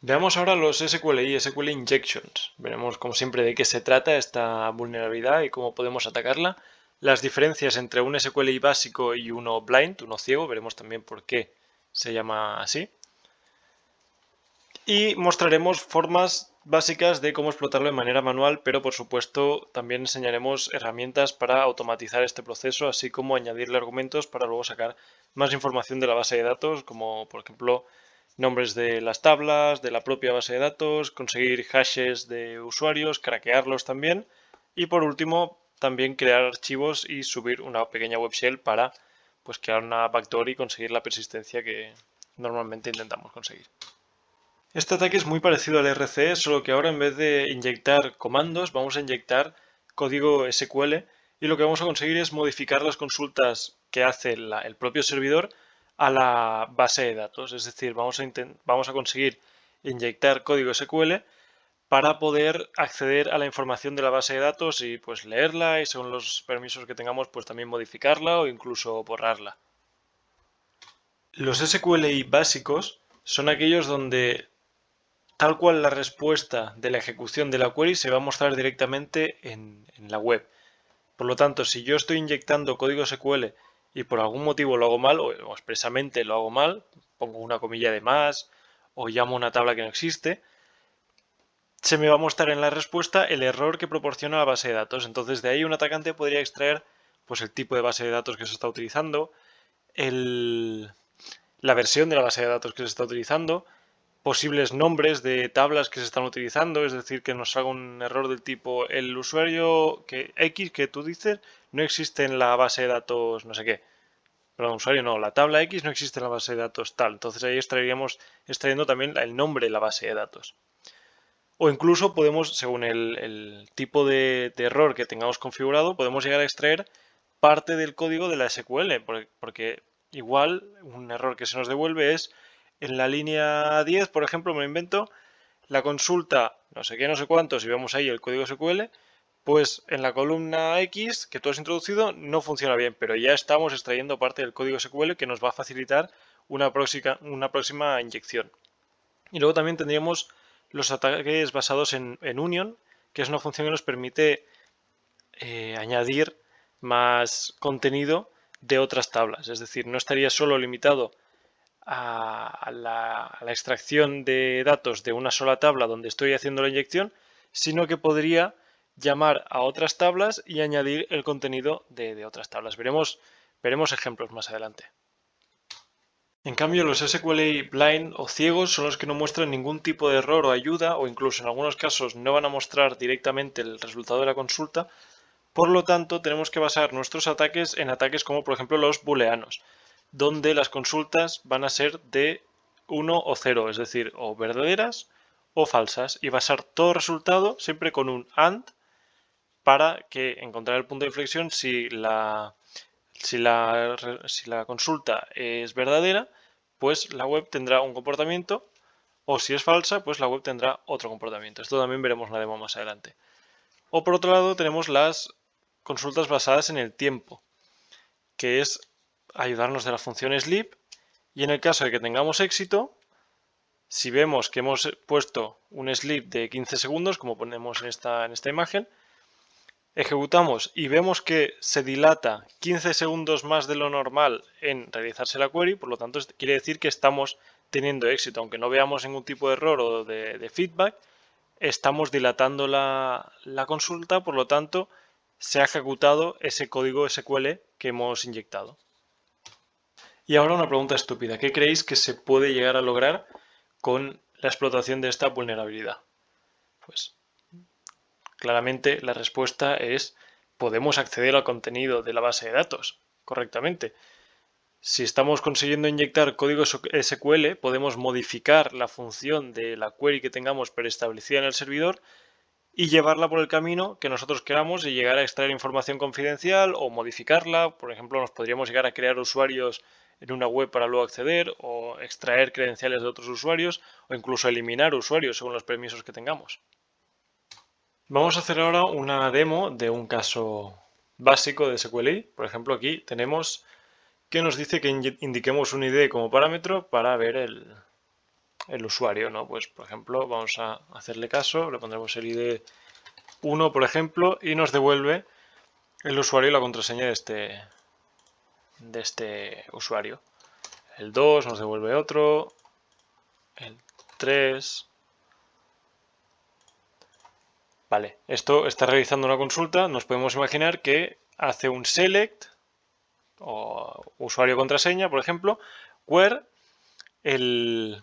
Veamos ahora los SQLI, SQL Injections. Veremos, como siempre, de qué se trata esta vulnerabilidad y cómo podemos atacarla. Las diferencias entre un SQLI básico y uno blind, uno ciego. Veremos también por qué se llama así. Y mostraremos formas básicas de cómo explotarlo de manera manual, pero por supuesto también enseñaremos herramientas para automatizar este proceso, así como añadirle argumentos para luego sacar más información de la base de datos, como por ejemplo nombres de las tablas, de la propia base de datos, conseguir hashes de usuarios, craquearlos también y por último también crear archivos y subir una pequeña web shell para pues crear una backdoor y conseguir la persistencia que normalmente intentamos conseguir. Este ataque es muy parecido al RC, solo que ahora en vez de inyectar comandos, vamos a inyectar código SQL y lo que vamos a conseguir es modificar las consultas que hace el propio servidor a la base de datos. Es decir, vamos a conseguir inyectar código SQL para poder acceder a la información de la base de datos y pues leerla y según los permisos que tengamos pues también modificarla o incluso borrarla. Los SQLI básicos son aquellos donde tal cual la respuesta de la ejecución de la query se va a mostrar directamente en la web. Por lo tanto, si yo estoy inyectando código SQL y por algún motivo lo hago mal o expresamente lo hago mal, pongo una comilla de más o llamo a una tabla que no existe, se me va a mostrar en la respuesta el error que proporciona la base de datos. Entonces, de ahí un atacante podría extraer pues, el tipo de base de datos que se está utilizando, la versión de la base de datos que se está utilizando, posibles nombres de tablas que se están utilizando, es decir, que nos haga un error del tipo el usuario que X que tú dices no existe en la base de datos no sé qué. Perdón, usuario no, la tabla X no existe en la base de datos tal. Entonces ahí estaríamos extrayendo también el nombre de la base de datos. O incluso podemos, según el tipo de error que tengamos configurado, podemos llegar a extraer parte del código de la SQL, porque igual un error que se nos devuelve es en la línea 10, por ejemplo, me lo invento, la consulta no sé qué, no sé cuánto, si vemos ahí el código SQL, pues en la columna X que tú has introducido no funciona bien, pero ya estamos extrayendo parte del código SQL que nos va a facilitar una próxima inyección. Y luego también tendríamos los ataques basados en Union, que es una función que nos permite añadir más contenido de otras tablas. Es decir, no estaría solo limitado a la extracción de datos de una sola tabla donde estoy haciendo la inyección, sino que podría llamar a otras tablas y añadir el contenido de otras tablas. Veremos ejemplos más adelante. En cambio, los SQLi blind o ciegos son los que no muestran ningún tipo de error o ayuda, o incluso en algunos casos no van a mostrar directamente el resultado de la consulta. Por lo tanto, tenemos que basar nuestros ataques en ataques como por ejemplo los booleanos, donde las consultas van a ser de 1 o 0, es decir, o verdaderas o falsas, y basar todo resultado siempre con un AND para que encontrar el punto de inflexión si la consulta es verdadera, pues la web tendrá un comportamiento, o si es falsa, pues la web tendrá otro comportamiento. Esto también veremos en la demo más adelante. O por otro lado tenemos las consultas basadas en el tiempo, que es ayudarnos de la función sleep, y en el caso de que tengamos éxito, si vemos que hemos puesto un sleep de 15 segundos, como ponemos en esta imagen, ejecutamos y vemos que se dilata 15 segundos más de lo normal en realizarse la query, por lo tanto quiere decir que estamos teniendo éxito, aunque no veamos ningún tipo de error o de feedback, estamos dilatando la consulta, por lo tanto se ha ejecutado ese código SQL que hemos inyectado. Y ahora una pregunta estúpida, ¿qué creéis que se puede llegar a lograr con la explotación de esta vulnerabilidad? Pues claramente la respuesta es podemos acceder al contenido de la base de datos correctamente. Si estamos consiguiendo inyectar código SQL, podemos modificar la función de la query que tengamos preestablecida en el servidor y llevarla por el camino que nosotros queramos y llegar a extraer información confidencial o modificarla. Por ejemplo, nos podríamos llegar a crear usuarios en una web para luego acceder o extraer credenciales de otros usuarios o incluso eliminar usuarios según los permisos que tengamos. Vamos a hacer ahora una demo de un caso básico de SQLi. Por ejemplo, aquí tenemos que nos dice que indiquemos un ID como parámetro para ver el usuario, ¿no? Pues, por ejemplo, vamos a hacerle caso, le pondremos el ID 1, por ejemplo, y nos devuelve el usuario y la contraseña de este usuario. El 2 nos devuelve otro, el 3... Vale, esto está realizando una consulta, nos podemos imaginar que hace un select, o usuario contraseña, por ejemplo, where el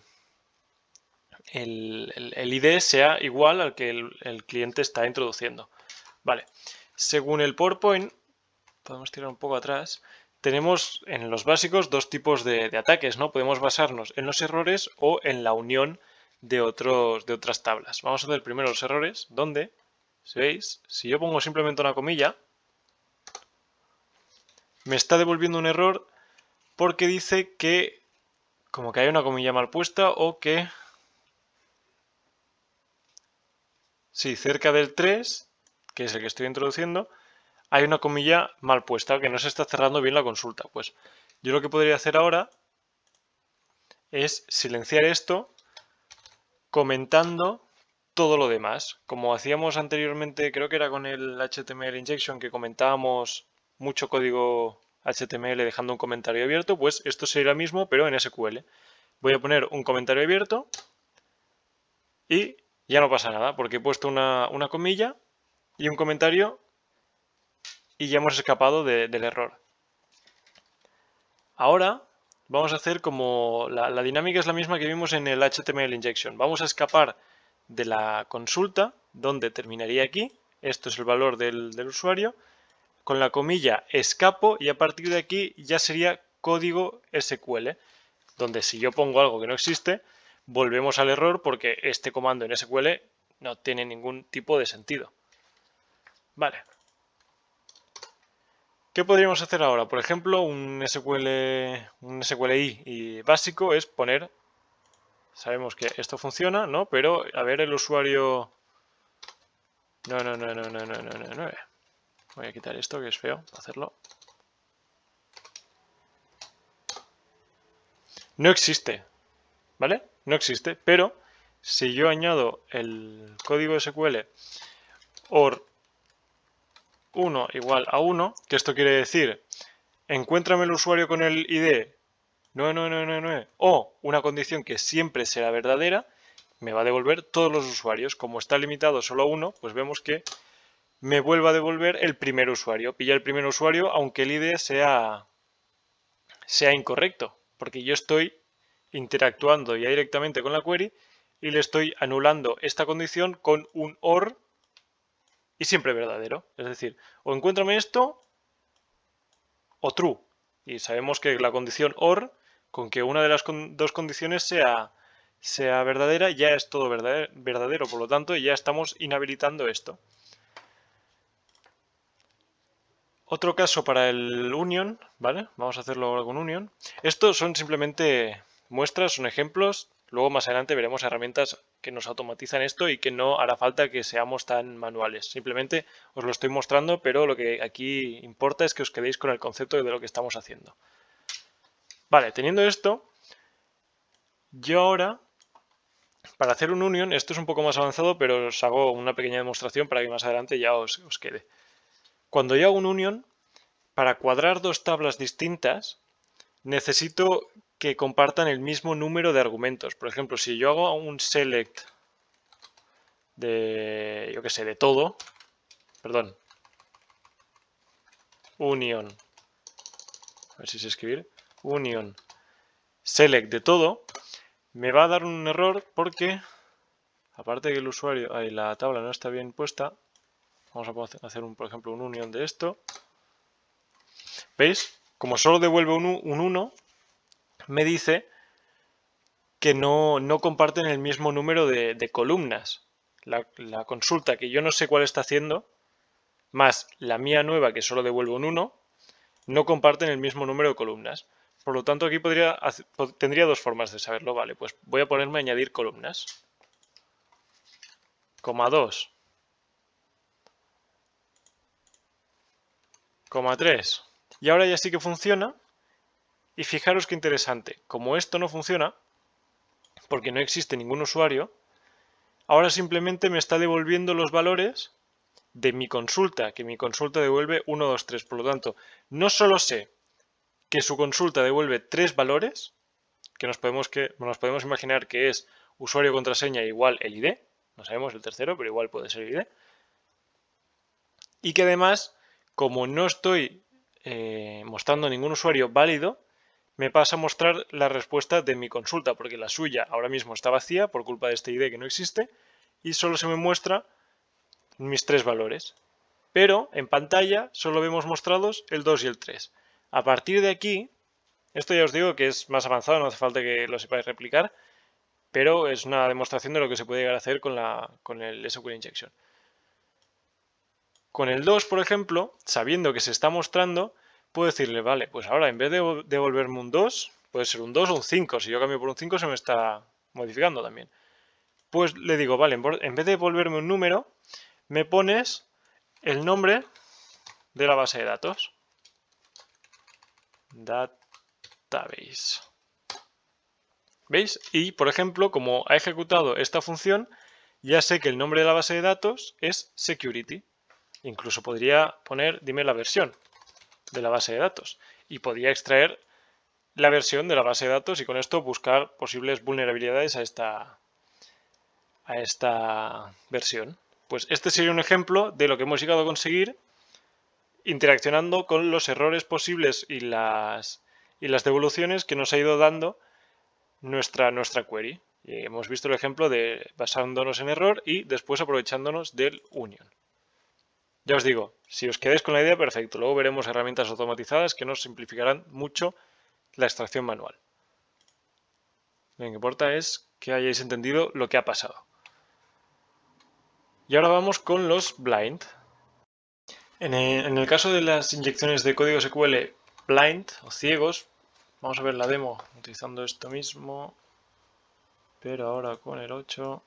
ID sea igual al que el cliente está introduciendo. Vale, según el PowerPoint, podemos tirar un poco atrás, tenemos en los básicos dos tipos de ataques, ¿no? Podemos basarnos en los errores o en la unión de otras tablas. Vamos a hacer primero los errores, donde, si veis, si yo pongo simplemente una comilla, me está devolviendo un error porque dice que como que hay una comilla mal puesta o que sí, cerca del 3, que es el que estoy introduciendo, hay una comilla mal puesta, que no se está cerrando bien la consulta. Pues yo lo que podría hacer ahora es silenciar esto comentando todo lo demás. Como hacíamos anteriormente, creo que era con el HTML injection, que comentábamos mucho código HTML dejando un comentario abierto, pues esto sería lo mismo, pero en SQL. Voy a poner un comentario abierto y ya no pasa nada, porque he puesto una comilla y un comentario y ya hemos escapado del error. Ahora vamos a hacer como la dinámica es la misma que vimos en el HTML injection. Vamos a escapar de la consulta, donde terminaría aquí. Esto es el valor del usuario. Con la comilla escapo y a partir de aquí ya sería código SQL, donde si yo pongo algo que no existe, volvemos al error porque este comando en SQL no tiene ningún tipo de sentido. Vale. ¿Qué podríamos hacer ahora? Por ejemplo, un SQLi y básico es poner, sabemos que esto funciona, ¿no? Pero a ver el usuario... No. Voy a quitar esto que es feo para hacerlo. No existe, ¿vale? No existe, pero si yo añado el código SQL or 1 igual a 1, que esto quiere decir, encuéntrame el usuario con el ID 99999 o una condición que siempre será verdadera, me va a devolver todos los usuarios. Como está limitado solo a uno, pues vemos que me vuelve a devolver el primer usuario. Pilla el primer usuario aunque el ID sea incorrecto, porque yo estoy interactuando ya directamente con la query y le estoy anulando esta condición con un OR y siempre verdadero. Es decir, o encuéntrame esto o true. Y sabemos que la condición OR, con que una de las dos condiciones sea verdadera, ya es todo verdadero. Por lo tanto, ya estamos inhabilitando esto. Otro caso para el union, ¿vale? Vamos a hacerlo ahora con union. Estos son simplemente muestras, son ejemplos. Luego más adelante veremos herramientas que nos automatizan esto y que no hará falta que seamos tan manuales. Simplemente os lo estoy mostrando, pero lo que aquí importa es que os quedéis con el concepto de lo que estamos haciendo. Vale, teniendo esto, yo ahora, para hacer un union, esto es un poco más avanzado, pero os hago una pequeña demostración para que más adelante ya os quede. Cuando yo hago un union, para cuadrar dos tablas distintas, necesito que compartan el mismo número de argumentos. Por ejemplo, si yo hago un select de, yo qué sé, de todo, perdón, union, a ver si sé escribir, union, select de todo, me va a dar un error porque, aparte que el usuario, ahí la tabla no está bien puesta, vamos a hacer por ejemplo, un union de esto. ¿Veis? Como solo devuelve un 1, me dice que no comparten el mismo número de columnas. La consulta que yo no sé cuál está haciendo, más la mía nueva que solo devuelve un 1, no comparten el mismo número de columnas. Por lo tanto, aquí tendría dos formas de saberlo. Vale, pues voy a ponerme a añadir columnas. Coma 2. Coma 3. Y ahora ya sí que funciona. Y fijaros qué interesante. Como esto no funciona, porque no existe ningún usuario, ahora simplemente me está devolviendo los valores de mi consulta, que mi consulta devuelve 1, 2, 3. Por lo tanto, no solo sé que su consulta devuelve 3 valores, que nos podemos imaginar que es usuario contraseña igual el ID, no sabemos el tercero, pero igual puede ser el ID, y que además, como no estoy mostrando ningún usuario válido, me pasa a mostrar la respuesta de mi consulta, porque la suya ahora mismo está vacía por culpa de este ID que no existe, y solo se me muestra mis 3 valores. Pero en pantalla solo vemos mostrados el 2 y el 3. A partir de aquí, esto ya os digo que es más avanzado, no hace falta que lo sepáis replicar, pero es una demostración de lo que se puede llegar a hacer con el SQL Injection. Con el 2, por ejemplo, sabiendo que se está mostrando, puedo decirle, vale, pues ahora en vez de devolverme un 2, puede ser un 2 o un 5. Si yo cambio por un 5 se me está modificando también. Pues le digo, vale, en vez de devolverme un número, me pones el nombre de la base de datos. Database. ¿Veis? Y, por ejemplo, como ha ejecutado esta función, ya sé que el nombre de la base de datos es security. Incluso podría poner, dime la versión de la base de datos. Y podría extraer la versión de la base de datos y con esto buscar posibles vulnerabilidades a esta versión. Pues este sería un ejemplo de lo que hemos llegado a conseguir interaccionando con los errores posibles y las devoluciones que nos ha ido dando nuestra query. Y hemos visto el ejemplo de basándonos en error y después aprovechándonos del union. Ya os digo, si os quedáis con la idea, perfecto. Luego veremos herramientas automatizadas que nos simplificarán mucho la extracción manual. Lo que importa es que hayáis entendido lo que ha pasado. Y ahora vamos con los blind. En el caso de las inyecciones de código SQL blind o ciegos, vamos a ver la demo utilizando esto mismo, pero ahora con el 8.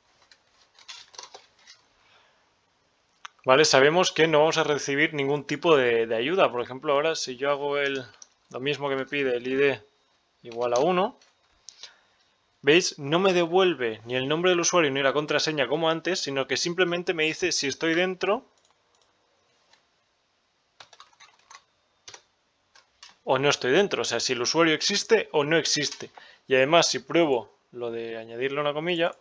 Vale, sabemos que no vamos a recibir ningún tipo de ayuda. Por ejemplo, ahora si yo hago lo mismo que me pide el ID igual a 1, ¿veis? No me devuelve ni el nombre del usuario ni la contraseña como antes, sino que simplemente me dice si estoy dentro o no estoy dentro. O sea, si el usuario existe o no existe. Y además, si pruebo lo de añadirle una comilla,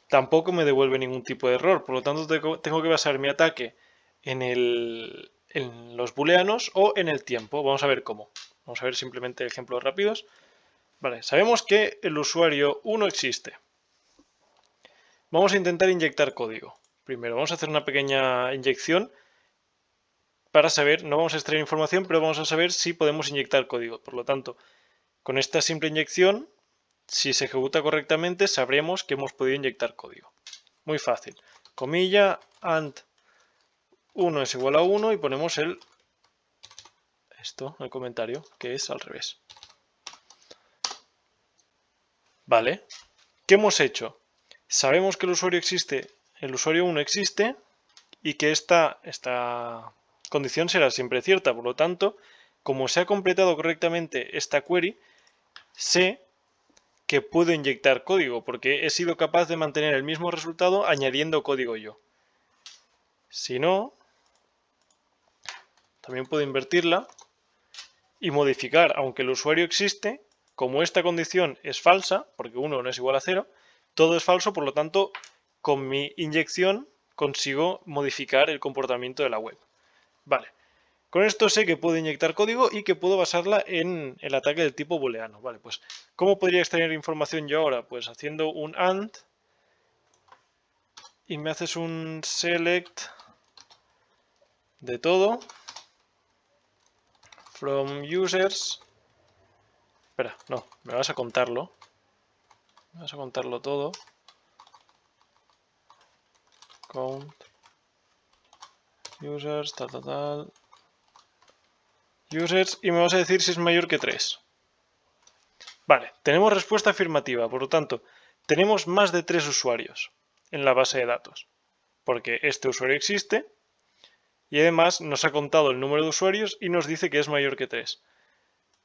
tampoco me devuelve ningún tipo de error. Por lo tanto, tengo que basar mi ataque en los booleanos o en el tiempo. Vamos a ver cómo. Vamos a ver simplemente ejemplos rápidos. Vale, sabemos que el usuario 1 existe. Vamos a intentar inyectar código. Primero vamos a hacer una pequeña inyección para saber, no vamos a extraer información, pero vamos a saber si podemos inyectar código. Por lo tanto, con esta simple inyección, si se ejecuta correctamente, sabremos que hemos podido inyectar código. Muy fácil. Comilla, and 1 es igual a 1 y ponemos el comentario, que es al revés. Vale. ¿Qué hemos hecho? Sabemos que el usuario existe, el usuario 1 existe y que esta condición será siempre cierta. Por lo tanto, como se ha completado correctamente esta query, sé que puedo inyectar código porque he sido capaz de mantener el mismo resultado añadiendo código yo. Si no, también puedo invertirla y modificar, aunque el usuario existe, como esta condición es falsa, porque 1 no es igual a 0, todo es falso, por lo tanto, con mi inyección consigo modificar el comportamiento de la web. Vale, con esto sé que puedo inyectar código y que puedo basarla en el ataque del tipo booleano. Vale, pues, ¿cómo podría extraer información yo ahora? Pues haciendo un AND y me haces un select de todo from users. Espera, no, me vas a contarlo. Me vas a contarlo todo. Count users, tal. Users y me vas a decir si es mayor que 3. Vale, tenemos respuesta afirmativa, por lo tanto, tenemos más de 3 usuarios en la base de datos, porque este usuario existe y además nos ha contado el número de usuarios y nos dice que es mayor que 3.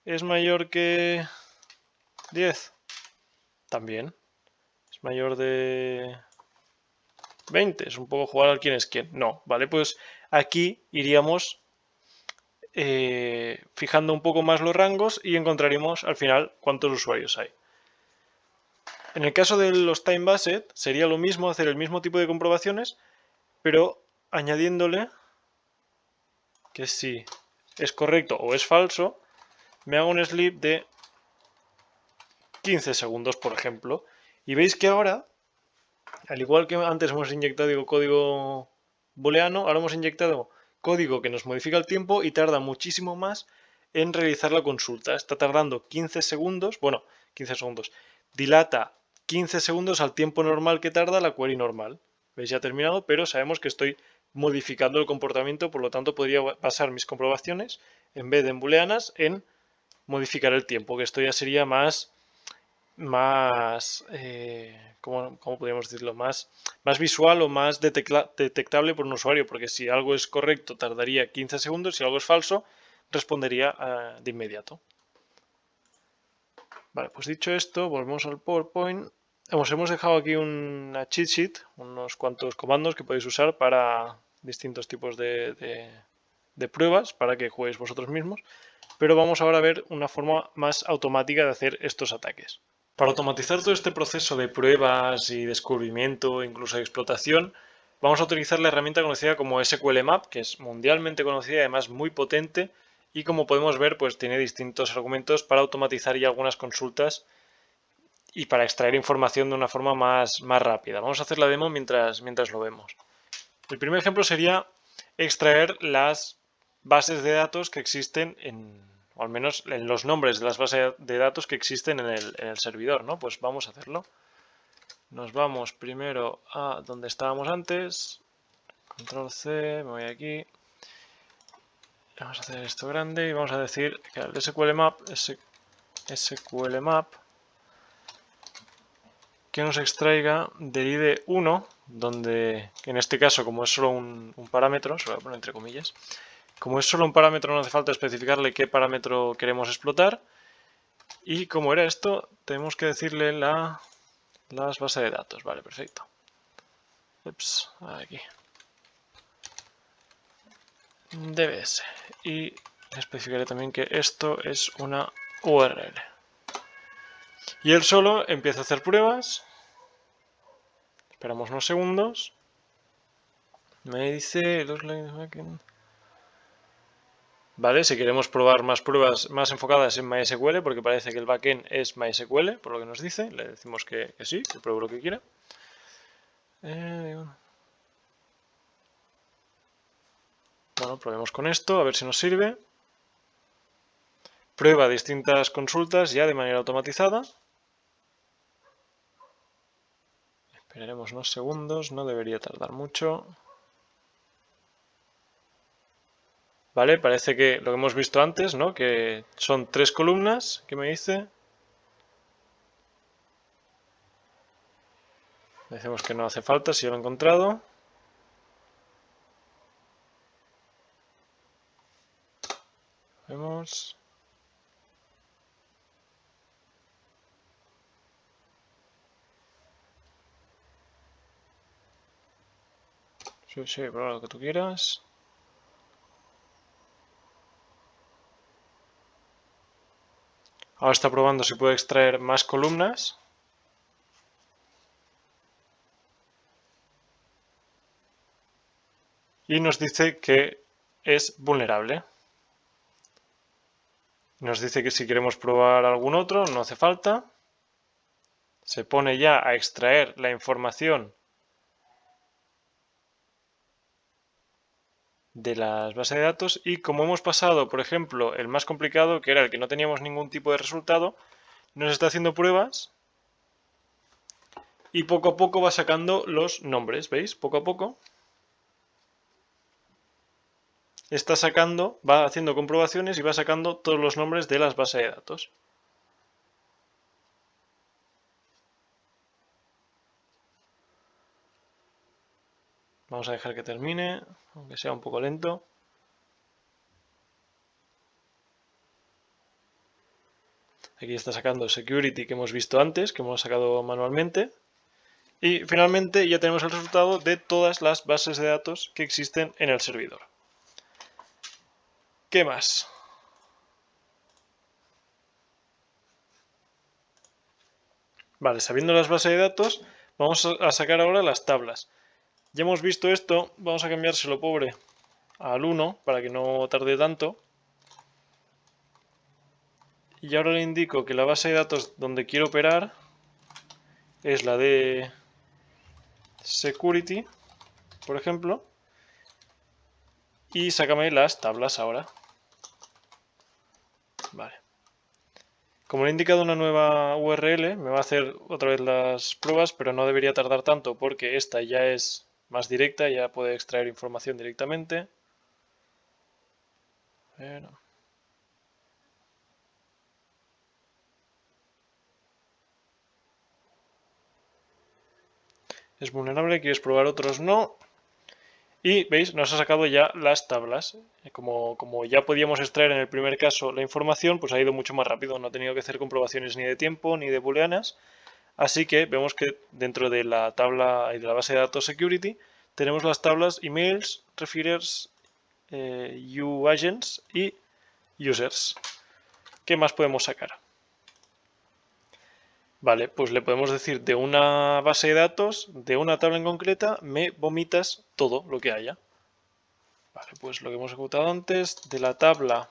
Es mayor que 10. También. Es mayor de 20. Es un poco jugar al quién es quién. No, ¿vale? Pues aquí iríamos fijando un poco más los rangos y encontraríamos al final cuántos usuarios hay. En el caso de los time based sería lo mismo, hacer el mismo tipo de comprobaciones, pero añadiéndole que si es correcto o es falso, me hago un sleep de 15 segundos, por ejemplo. Y veis que ahora, al igual que antes hemos inyectado código booleano, ahora hemos inyectado código que nos modifica el tiempo y tarda muchísimo más en realizar la consulta. Está tardando 15 segundos, bueno, 15 segundos, dilata 15 segundos al tiempo normal que tarda la query normal. ¿Veis? Ya ha terminado, pero sabemos que estoy modificando el comportamiento, por lo tanto podría basar mis comprobaciones, en vez de en booleanas, en modificar el tiempo, que esto ya sería más ¿cómo podríamos decirlo? Más visual o más detectable por un usuario, porque si algo es correcto tardaría 15 segundos, si algo es falso respondería de inmediato. Vale, pues dicho esto, volvemos al PowerPoint. Hemos dejado aquí una cheat sheet, unos cuantos comandos que podéis usar para distintos tipos de pruebas, para que juguéis vosotros mismos, pero vamos ahora a ver una forma más automática de hacer estos ataques. Para automatizar todo este proceso de pruebas y descubrimiento, incluso de explotación, vamos a utilizar la herramienta conocida como SQLMap, que es mundialmente conocida y además muy potente, y como podemos ver, pues tiene distintos argumentos para automatizar ya algunas consultas y para extraer información de una forma más rápida. Vamos a hacer la demo mientras lo vemos. El primer ejemplo sería extraer las bases de datos que existen o al menos en los nombres de las bases de datos que existen en el servidor, ¿no? Pues vamos a hacerlo. Nos vamos primero a donde estábamos antes. Control C, me voy aquí. Vamos a hacer esto grande y vamos a decir que el SQLMap que nos extraiga del ID 1, donde en este caso, como es solo un parámetro, se lo voy a poner entre comillas, como es solo un parámetro no hace falta especificarle qué parámetro queremos explotar. Y como era esto, tenemos que decirle las bases de datos. Vale, perfecto. Ups, aquí. DBS. Y especificaré también que esto es una URL. Y él solo empieza a hacer pruebas. Esperamos unos segundos. Me dice Vale, si queremos probar más pruebas más enfocadas en MySQL, porque parece que el backend es MySQL, por lo que nos dice, le decimos que sí, que pruebe lo que quiera. Bueno, probemos con esto, a ver si nos sirve. Prueba distintas consultas ya de manera automatizada. Esperaremos unos segundos, no debería tardar mucho. Vale, parece que lo que hemos visto antes, ¿no? Que son 3 columnas, ¿qué me dice? Decimos que no hace falta, si ya lo he encontrado. Vemos. Sí, prueba lo que tú quieras. Ahora está probando si puede extraer más columnas. Y nos dice que es vulnerable. Nos dice que si queremos probar algún otro, no hace falta. Se pone ya a extraer la información de las bases de datos y como hemos pasado, por ejemplo, el más complicado, que era el que no teníamos ningún tipo de resultado, nos está haciendo pruebas y poco a poco va sacando los nombres, ¿veis? Poco a poco está sacando, va haciendo comprobaciones y va sacando todos los nombres de las bases de datos. Vamos a dejar que termine, aunque sea un poco lento. Aquí está sacando security que hemos visto antes, que hemos sacado manualmente. Y finalmente ya tenemos el resultado de todas las bases de datos que existen en el servidor. ¿Qué más? Vale, sabiendo las bases de datos, vamos a sacar ahora las tablas. Ya hemos visto esto, vamos a cambiárselo pobre al 1 para que no tarde tanto. Y ahora le indico que la base de datos donde quiero operar es la de security, por ejemplo, y sácame las tablas ahora. Vale. Como le he indicado una nueva URL, me va a hacer otra vez las pruebas, pero no debería tardar tanto porque esta ya es más directa, ya puede extraer información directamente. Bueno. Es vulnerable, quieres probar otros no. Y veis, nos ha sacado ya las tablas. Como ya podíamos extraer en el primer caso la información, pues ha ido mucho más rápido. No ha tenido que hacer comprobaciones ni de tiempo ni de booleanas. Así que vemos que dentro de la tabla y de la base de datos security tenemos las tablas emails, referrers, uagents y users. ¿Qué más podemos sacar? Vale, pues le podemos decir de una base de datos, de una tabla en concreta, me vomitas todo lo que haya. Vale, pues lo que hemos ejecutado antes, de la tabla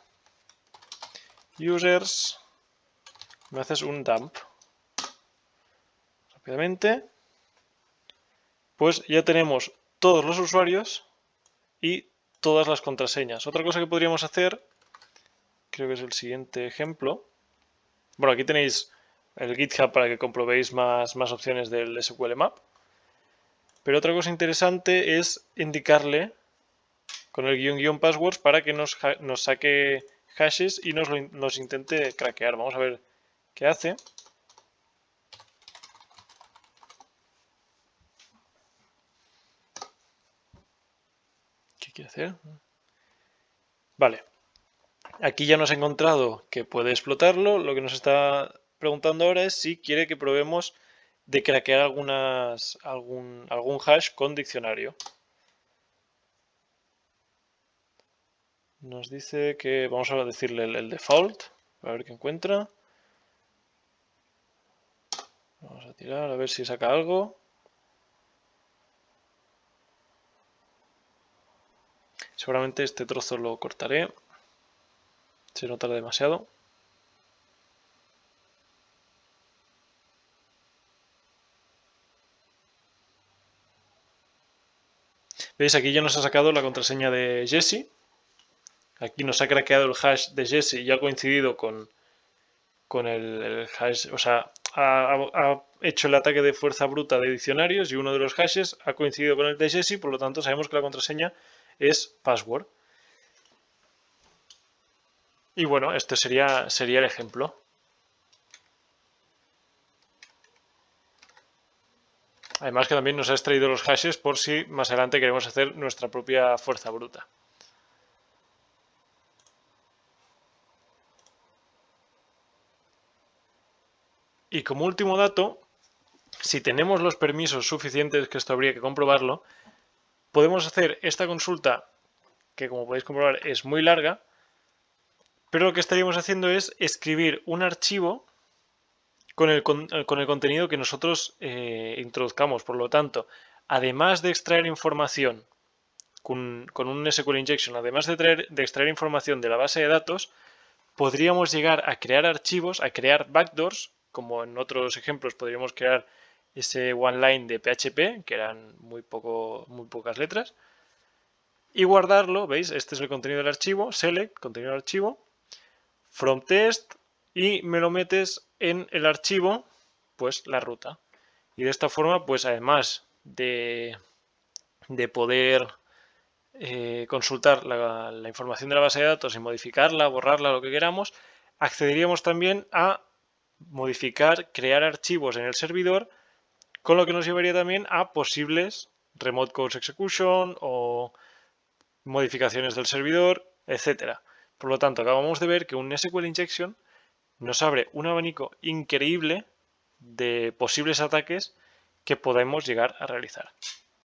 users, me haces un dump. Rápidamente, pues ya tenemos todos los usuarios y todas las contraseñas. Otra cosa que podríamos hacer, creo que es el siguiente ejemplo. Bueno, aquí tenéis el GitHub para que comprobéis más opciones del SQL Map. Pero otra cosa interesante es indicarle con el guión passwords para que nos saque hashes y nos intente craquear. Vamos a ver qué hace. ¿Qué quiere hacer? Vale. Aquí ya nos ha encontrado que puede explotarlo. Lo que nos está preguntando ahora es si quiere que probemos de craquear algún hash con diccionario. Nos dice que vamos a decirle el default, a ver qué encuentra. Vamos a tirar a ver si saca algo. Seguramente este trozo lo cortaré, si no tarda demasiado. ¿Veis? Aquí ya nos ha sacado la contraseña de Jesse. Aquí nos ha craqueado el hash de Jesse y ha coincidido con el hash, o sea, ha hecho el ataque de fuerza bruta de diccionarios y uno de los hashes ha coincidido con el de Jesse, por lo tanto sabemos que la contraseña es password. Y bueno, este sería el ejemplo. Además que también nos ha extraído los hashes por si más adelante queremos hacer nuestra propia fuerza bruta. Y como último dato, si tenemos los permisos suficientes, que esto habría que comprobarlo, podemos hacer esta consulta, que como podéis comprobar es muy larga, pero lo que estaríamos haciendo es escribir un archivo con el contenido que nosotros introduzcamos. Por lo tanto, además de extraer información con un SQL Injection, además de extraer información de la base de datos, podríamos llegar a crear archivos, a crear backdoors, como en otros ejemplos podríamos crear ese one line de PHP, que eran muy pocas letras, y guardarlo, ¿veis? Este es el contenido del archivo, select, contenido del archivo, from test, y me lo metes en el archivo, pues la ruta. Y de esta forma, pues además de poder consultar la información de la base de datos y modificarla, borrarla, lo que queramos, accederíamos también a modificar, crear archivos en el servidor, con lo que nos llevaría también a posibles remote code execution o modificaciones del servidor, etcétera. Por lo tanto, acabamos de ver que un SQL injection nos abre un abanico increíble de posibles ataques que podemos llegar a realizar.